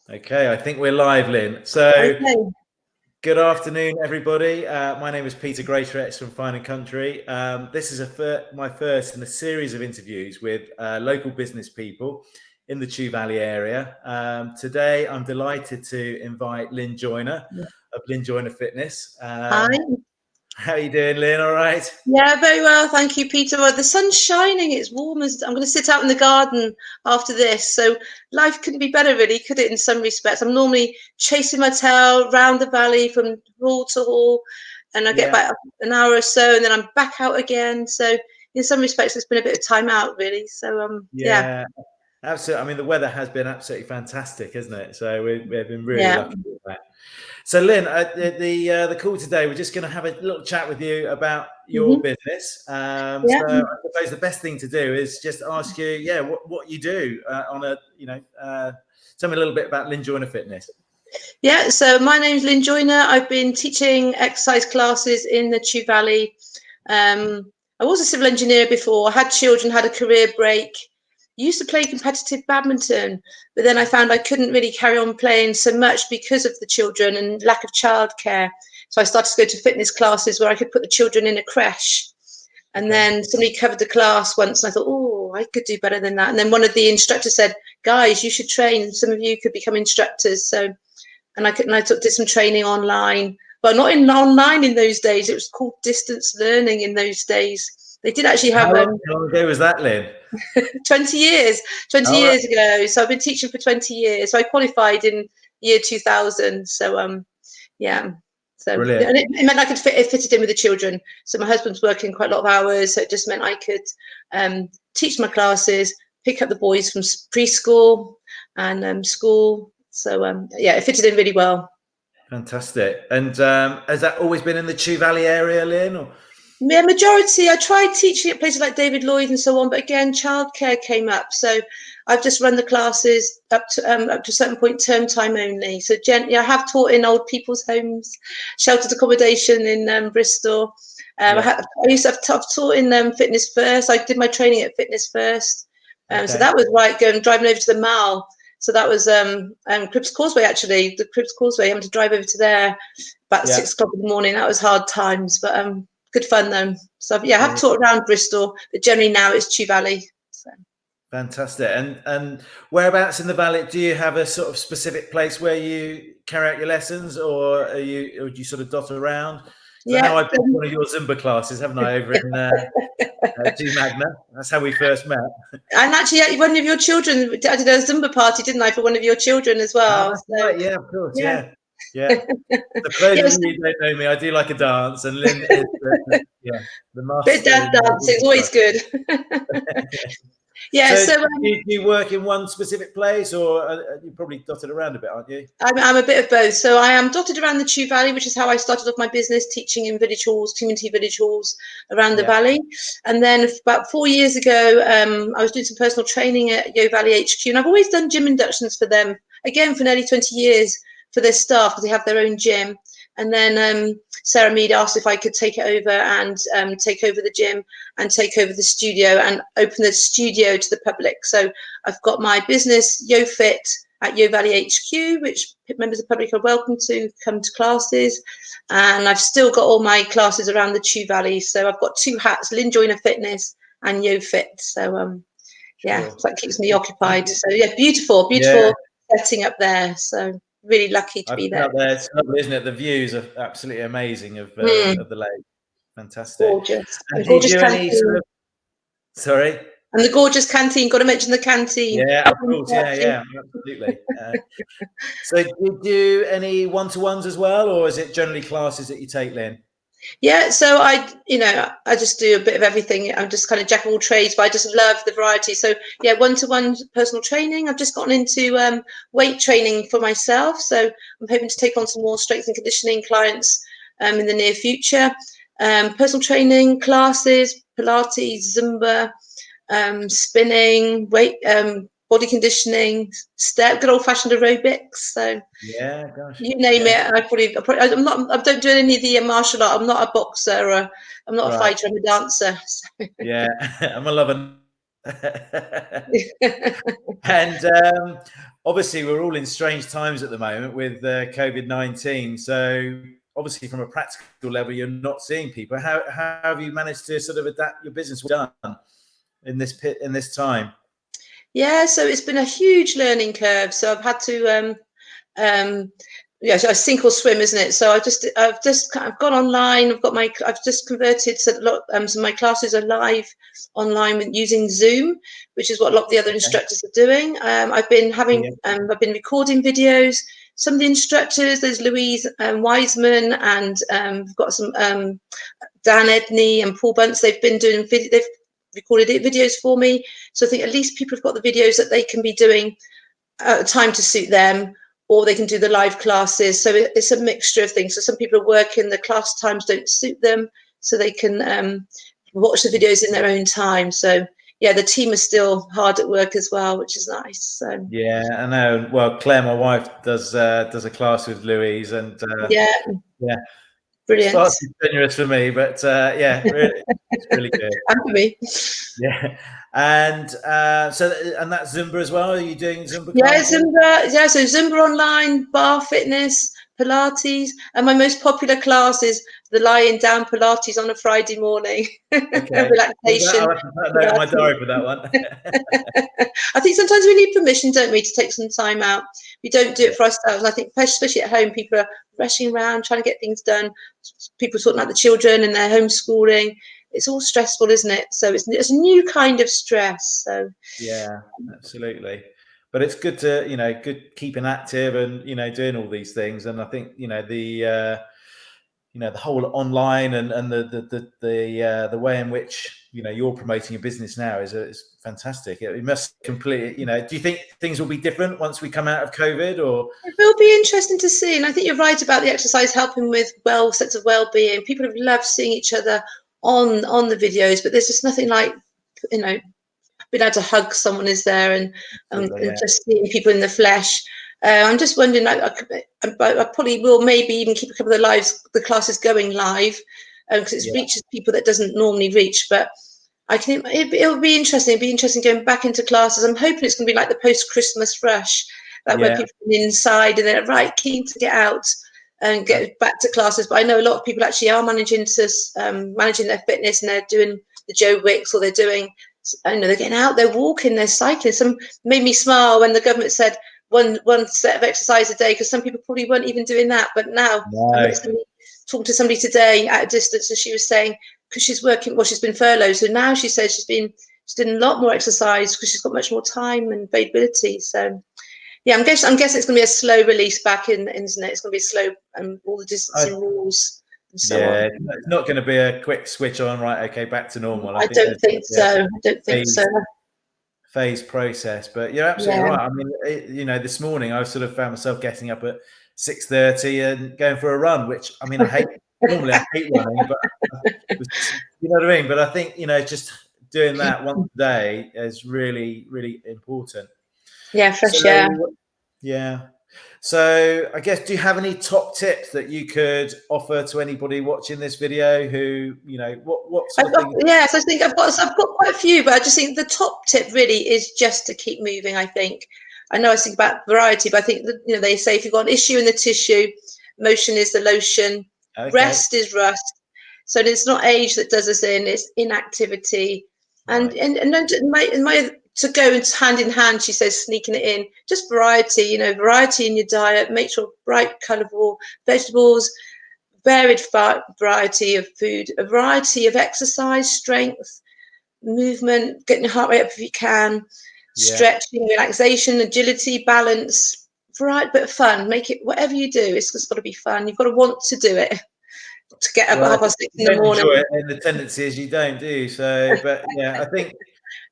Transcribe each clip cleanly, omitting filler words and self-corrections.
Okay, I think we're live, Lynn. So, Okay. good afternoon, everybody. My name is Peter Greatorex from Fine & Country. This is my first in a series of interviews with local business people in the Chew Valley area. Today, I'm delighted to invite Lynne Joyner of Lynne Joyner Fitness. Hi. How are you doing, Lynn? All right? Yeah, very well. Thank you, Peter. Well, the sun's shining. It's warm as I'm going to sit out in the garden after this. So life couldn't be better, really, could it, in some respects? I'm normally chasing my tail round the valley from hall to hall, and I get Yeah. about an hour or so, and then I'm back out again. So in some respects, it's been a bit of time out, really. So, yeah. Yeah, absolutely. I mean, the weather has been absolutely fantastic, isn't it? So we've been really Yeah. lucky with that. So, Lynn, the call today, we're just going to have a little chat with you about your Hmm. business. Yeah. So, I suppose the best thing to do is just ask you, what you do tell me a little bit about Lynne Joyner Fitness. Yeah, so my name's Lynne Joyner. I've been teaching exercise classes in the Chew Valley. I was a civil engineer before. I had children, had a career break. Used to play competitive badminton, but then I found I couldn't really carry on playing so much because of the children and lack of childcare. So I started to go to fitness classes where I could put the children in a creche. And Okay. then somebody covered the class once, and I thought, oh, I could do better than that. And then one of the instructors said, guys, you should train. Some of you could become instructors. So did some training online. Well, not in online in those days. It was called distance learning in those days. They did actually have How long ago was that, Lynn? 20 years, 20 All right. years ago. So I've been teaching for 20 years. So I qualified in year 2000. So, yeah. So, Brilliant. and it meant I could fit it in with the children. So my husband's working quite a lot of hours. So it just meant I could teach my classes, pick up the boys from preschool and school. So, yeah, it fitted in really well. Fantastic. And has that always been in the Chew Valley area, Lynn? Or? Yeah, majority. I tried teaching at places like David Lloyd and so on, but again, childcare came up. So I've just run the classes up to a certain point, term time only. So I have taught in old people's homes, sheltered accommodation in Bristol. Yeah. I used to have taught in Fitness First. I did my training at Fitness First. So Okay. that was right, driving over to the Mall. So that was Cribs Causeway, actually, the Cribs Causeway. Having to drive over to there about Yeah. 6 o'clock in the morning. That was hard times, but good fun though. So yeah, I have Yeah. taught around Bristol, but generally now it's Chew Valley. So. Fantastic. And whereabouts in the valley, do you have a sort of specific place where you carry out your lessons, or do you sort of dot around? Because I know Yeah. I've been to one of your Zumba classes, haven't I, over in G Magna? That's how we first met. And actually, one of your children, I did a Zumba party, didn't I, for one of your children as Oh, well? that's So right. Yeah, of course. yeah. Yeah. Yeah. So for those of Yes, you who don't know me, I do like a dance, and Lynn is the bit of master dance in dancing is Zumba always class. good. Yeah, So so do you work in one specific place, or you're probably dotted around a bit, aren't you? I'm a bit of both. So I am dotted around the Chew Valley, which is how I started off my business, teaching in village halls, community village halls around the Yeah. valley. And then about 4 years ago, I was doing some personal training at Yo Valley HQ, and I've always done gym inductions for them, again, for nearly 20 years for their staff, because they have their own gym. And then Sarah Mead asked if I could take it over and take over the gym and take over the studio and open the studio to the public. So I've got my business, YoFit, at Yo Valley HQ, which members of the public are welcome to come to classes. And I've still got all my classes around the Chew Valley. So I've got two hats, Lynne Joyner Fitness and YoFit. So yeah, Sure. so that keeps me occupied. So yeah, beautiful, Yeah. beautiful setting up there. So really lucky to I've be been there. up there. It's lovely, isn't it? The views are absolutely amazing of Mm, the lake. Fantastic. gorgeous. And And do you gorgeous do any sort canteen. of? Sorry. And the gorgeous canteen. Got to mention the canteen. Yeah, of course. Yeah, yeah, absolutely. So do you do any one-to-ones as well, or is it generally classes that you take, Lynn? Yeah, so I just do a bit of everything. I'm just kind of jack of all trades, but I just love the variety. So yeah, one-to-one personal training. I've just gotten into weight training for myself, so I'm hoping to take on some more strength and conditioning clients in the near future. Personal training classes, Pilates, Zumba, spinning, weight, body conditioning, good old-fashioned aerobics. So Yeah, gosh. you name Yeah. it. I'm not. I don't do any of the martial art. I'm not a boxer. Or I'm not a Right. fighter. I'm a dancer. So. Yeah. I'm a lover And obviously, we're all in strange times at the moment with COVID-19. So obviously, from a practical level, you're not seeing people. How have you managed to sort of adapt your business done in this time? Yeah, so it's been a huge learning curve. So I've had to yeah, so I sink or swim, isn't it? So I've just kind of gone online. I've just converted so some of my classes are live online with using Zoom, which is what a lot of the other instructors are doing. I've been recording videos. Some of the instructors, there's Louise Wiseman, and we've got some Dan Edney and Paul Bunce. They've been doing they've recorded videos for me. So I think at least people have got the videos that they can be doing at a time to suit them, or they can do the live classes. So it's a mixture of things. So some people are working, the class times don't suit them, so they can watch the videos in their own time. So yeah, the team is still hard at work as well, which is nice. So Yeah, I know. Well, Claire, my wife, does a class with Louise, and yeah, brilliant. slightly strenuous for me, but yeah, really, it's really good. And for me. Yeah, and and that's Zumba as well. Are you doing Zumba Yeah, classes? Zumba. Yeah, so Zumba online, bar fitness, Pilates, and my most popular class is the lying down Pilates on a Friday morning. Okay, Relaxation. I'll have to put a note in my Pilates. diary for that one. I think sometimes we need permission, don't we, to take some time out. We don't do Yeah, it for ourselves. And I think, especially at home, people are rushing around trying to get things done. People sorting out the children and their homeschooling. It's all stressful, isn't it? So it's a new kind of stress. So yeah, absolutely. But it's good to good keeping active and doing all these things. And I think the whole online and the way in which you're promoting your business now is fantastic. It must completely. Do you think things will be different once we come out of COVID, or? it will be interesting to see. And I think you're right about the exercise helping with sense of well-being. People have loved seeing each other on the videos, but there's just nothing like being able to hug someone, is there, and Yeah, just seeing people in the flesh. I'm just wondering, I probably will maybe even keep a couple of the classes going live, because it yeah, reaches people that doesn't normally reach. But it'll be interesting. It'll be interesting going back into classes. I'm hoping it's going to be like the post-Christmas rush, like where yeah. people are inside and they're right keen to get out and get back to classes. But I know a lot of people actually are managing their fitness, and they're doing the Joe Wicks, or they're doing, I know, they're getting out, they're walking, they're cycling. Some made me smile when the government said one set of exercise a day, because some people probably weren't even doing that. But now I No. met talking to somebody today at a distance, and she was saying, because she's working, well, she's been furloughed, so now she says she's doing a lot more exercise because she's got much more time and availability. So yeah, I'm guessing it's going to be a slow release back in the internet. It's going to be slow, and all the distancing rules and so on. Yeah, it's not going to be a quick switch on, right? Okay, back to normal. I I think don't there's think so. I don't think so. phase process. But you're absolutely Yeah. right. I mean, this morning I sort of found myself getting up at 6:30 and going for a run, which I mean, normally I hate running, but you know what I mean? But I think, just doing that once a day is really, really important. Yeah, So, fresh air. yeah. So I guess, do you have any top tips that you could offer to anybody watching this video who, what sort of things? Yes, I think I've got quite a few, but I just think the top tip really is just to keep moving. I think I know I think about variety, but I think that, they say if you've got an issue in the tissue, motion is the lotion, Okay. rest is rust. So it's not age that does us in; it's inactivity, and Right. and then my to go hand in hand. She says, sneaking it in, just variety. Variety in your diet. Make sure bright, colourful vegetables, varied variety of food, a variety of exercise, strength, movement, getting your heart rate up if you can, Yeah. stretching, relaxation, agility, balance, variety, bit of fun. Make it whatever you do. It's just got to be fun. You've got to want to do it. To get up at Well, if 6:30 you in the don't morning. enjoy it, then the tendency is you don't, do you? So, but yeah, I think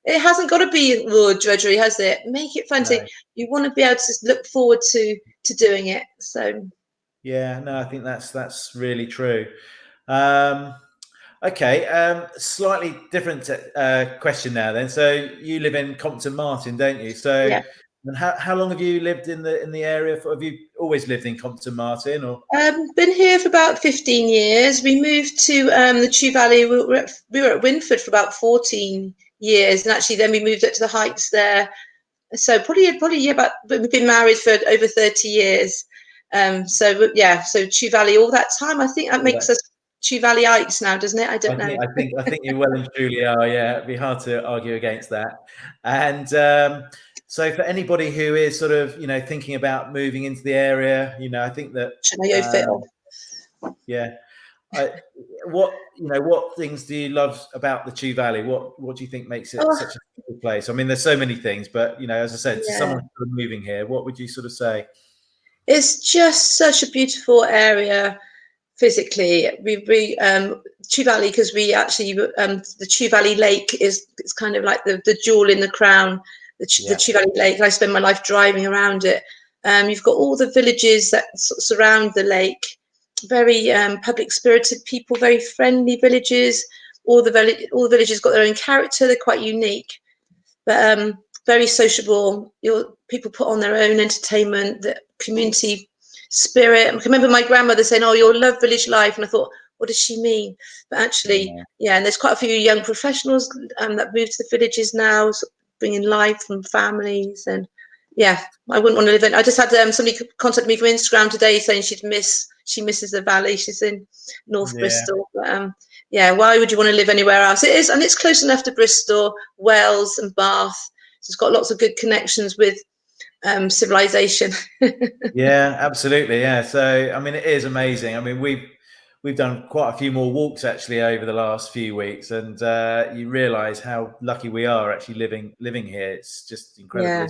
It hasn't got to be drudgery, has it? Make it fun. no. You want to be able to look forward to doing it. So Yeah, no, I think that's really true. Um, okay, slightly different question now. Then, so you live in Compton Martin, don't you? So, yeah. and how long have you lived in the area? Have you always lived in Compton Martin, or? Been here for about 15 years. We moved to the Chew Valley. We were at Winford for about 14 years, and actually then we moved up to the Heights there. So probably yeah, but we've been married for over 30 years. So yeah, so Chew Valley all that time. I think that makes us Chew Valleyites now, doesn't it? I don't know. I think you well and truly are. Yeah, it'd be hard to argue against that. And so for anybody who is sort of, you know, thinking about moving into the area, you know, I think that yeah. What things do you love about the Chew Valley? What do you think makes it such a special place? I mean, there's so many things, but you know, as I said, to someone sort of moving here, what would you sort of say? It's just such a beautiful area physically. Chew Valley, because we actually the Chew Valley Lake is kind of like the jewel in the crown. The Chew Valley Lake. I spend my life driving around it. You've got all the villages that surround the lake. Very public spirited people, very friendly villages. All the villages got their own character. They're quite unique, but very sociable. People put on their own entertainment. The community spirit. I remember my grandmother saying, "Oh, you'll love village life," and I thought, what does she mean? But actually, yeah, and there's quite a few young professionals that move to the villages now, bringing life from families. And yeah, I wouldn't want to live in. I just had somebody contact me from Instagram today saying she misses the valley. She's in North Bristol. But yeah, why would you want to live anywhere else? It is, and it's close enough to Bristol, Wells, and Bath. So it's got lots of good connections with civilization. Yeah, absolutely. Yeah. So I mean, it is amazing. I mean, we've done quite a few more walks actually over the last few weeks, and you realise how lucky we are actually living here. It's just incredible. Yeah.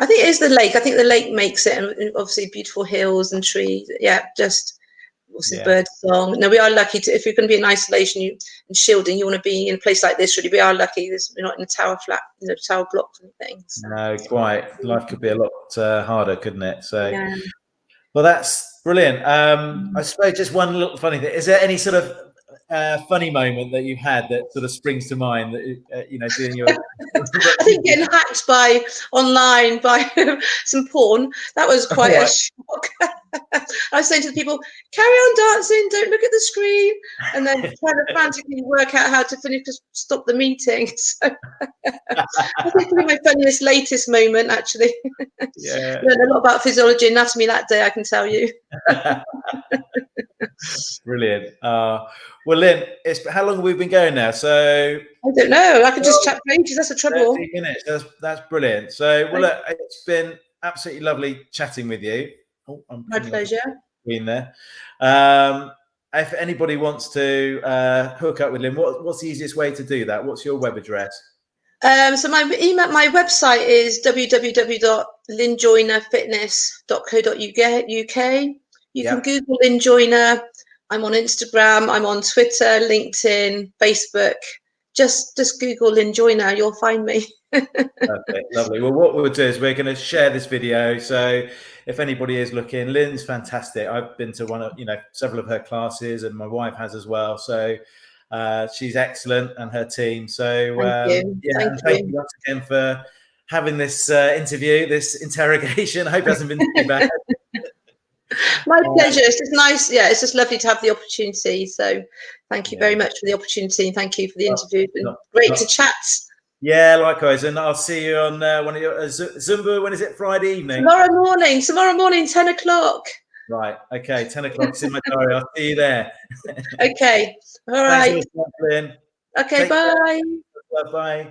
I think it is the lake. I think the lake makes it, and obviously beautiful hills and trees. Yeah, just obviously bird song. No, we are lucky to, if you're going to be in isolation and shielding, you want to be in a place like this. Really, we are lucky. We're not in a tower flat, tower blocks and things. So. No, quite. Life could be a lot harder, couldn't it? So, well, that's brilliant. I suppose just one little funny thing. Is there any sort of funny moment that you've had that sort of springs to mind that you know, doing your I think getting hacked online by some porn, that was quite a shock. I was saying to the people, carry on dancing, don't look at the screen, and then trying to frantically work out how to stop the meeting. So I think probably my funniest latest moment, actually. Yeah. Learned a lot about physiology and anatomy that day, I can tell you. Brilliant. Well, Lynn, how long have we been going now? So I don't know. I could just chat for ages. That's the trouble. 30 minutes. That's brilliant. So, well, look, it's been absolutely lovely chatting with you. Oh, my pleasure. Being there. If anybody wants to hook up with Lynn, what's the easiest way to do that? What's your web address? So my website is www.lynnjoynerfitness.co.uk. You can Google Lynne Joyner. I'm on Instagram. I'm on Twitter, LinkedIn, Facebook. Just Google Lynne Joyner. You'll find me. Perfect, lovely. Well, what we'll do is we're going to share this video. So if anybody is looking, Lynn's fantastic. I've been to several of her classes, and my wife has as well. So she's excellent, and her team. So thank you once again for having this interview, this interrogation. I hope it hasn't been too bad. My pleasure. It's just nice. Yeah, it's just lovely to have the opportunity. So thank you very much for the opportunity, and thank you for the interview. It's been great to chat. Yeah, likewise. And I'll see you on one of your Zumba. When is it? Friday evening? Tomorrow morning, 10 o'clock. Right. Okay. 10 o'clock. It's in my diary. I'll see you there. Okay. All right. Thanks, Lynn. Okay. Bye. Bye.